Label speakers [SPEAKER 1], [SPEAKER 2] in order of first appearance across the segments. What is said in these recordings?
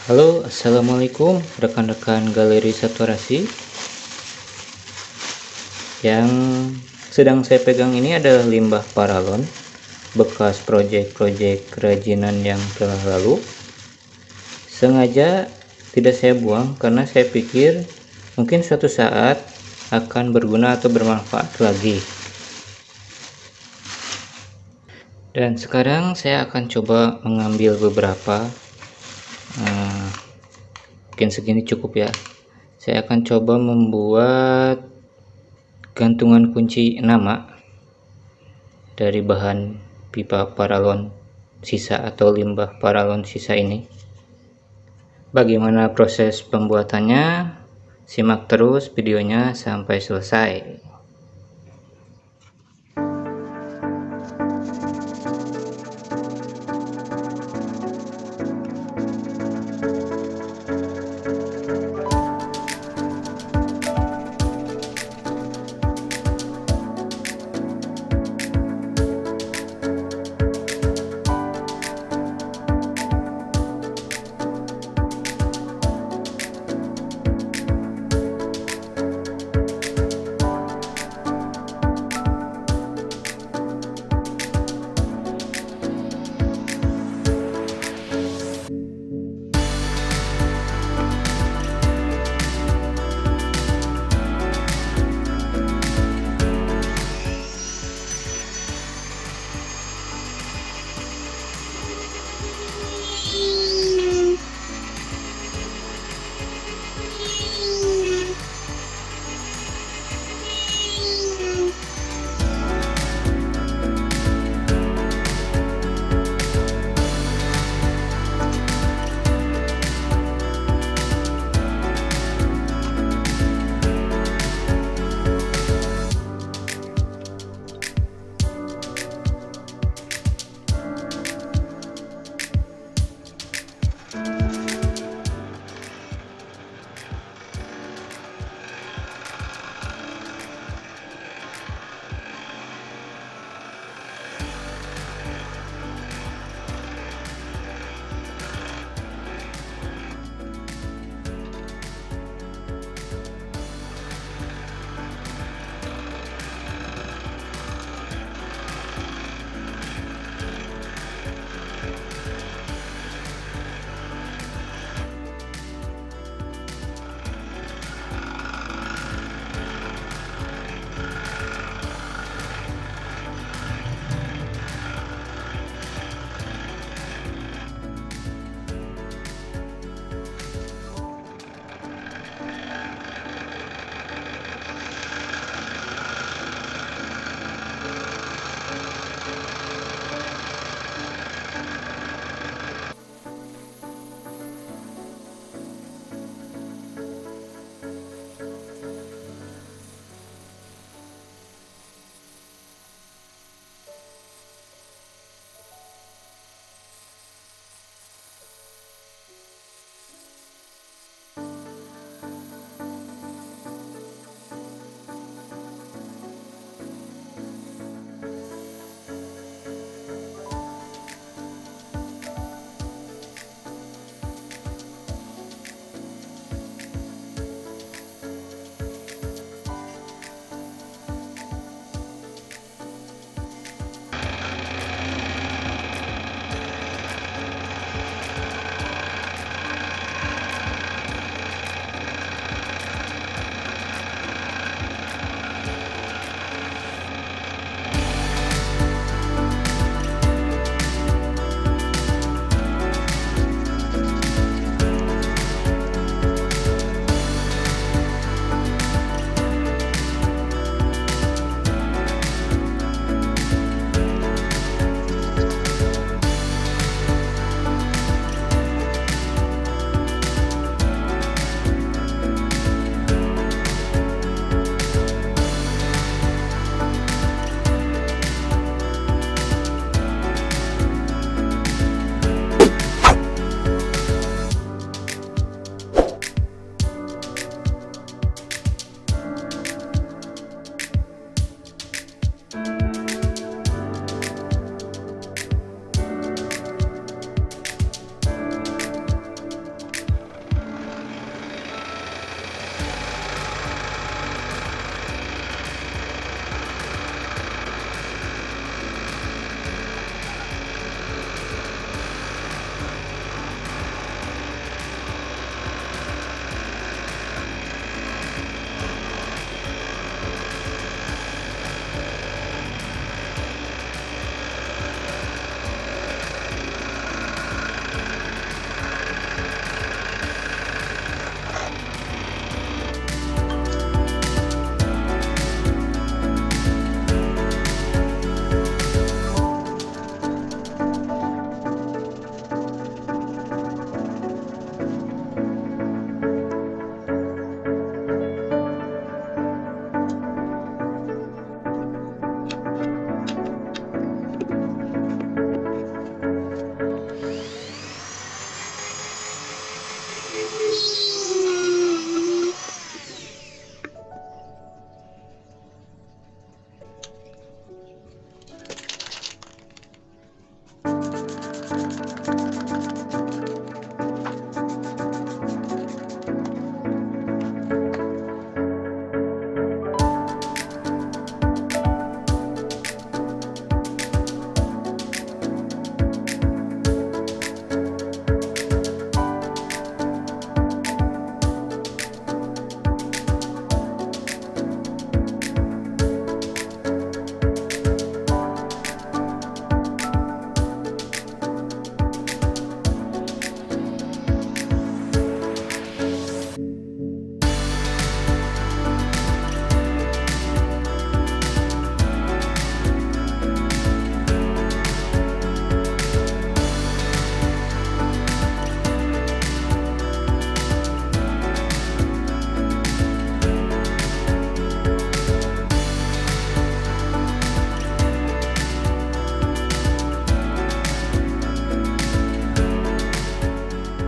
[SPEAKER 1] Halo, assalamualaikum rekan-rekan Galeri Saturasi. Yang sedang saya pegang ini adalah limbah paralon bekas proyek-proyek kerajinan yang telah lalu. Sengaja tidak saya buang karena saya pikir mungkin suatu saat akan berguna atau bermanfaat lagi. Dan sekarang saya akan coba mengambil beberapa, mungkin segini cukup ya. Saya akan coba membuat gantungan kunci nama dari bahan pipa paralon sisa atau limbah paralon sisa ini. Bagaimana proses pembuatannya? Simak terus videonya sampai selesai.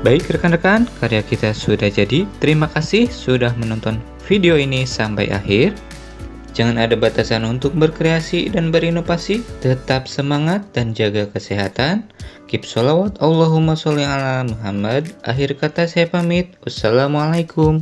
[SPEAKER 2] Baik rekan-rekan, karya kita sudah jadi. Terima kasih sudah menonton video ini sampai akhir. Jangan ada batasan untuk berkreasi dan berinovasi. Tetap semangat dan jaga kesehatan. Keep sholawat Allahumma sholli ala Muhammad. Akhir kata saya pamit. Wassalamualaikum.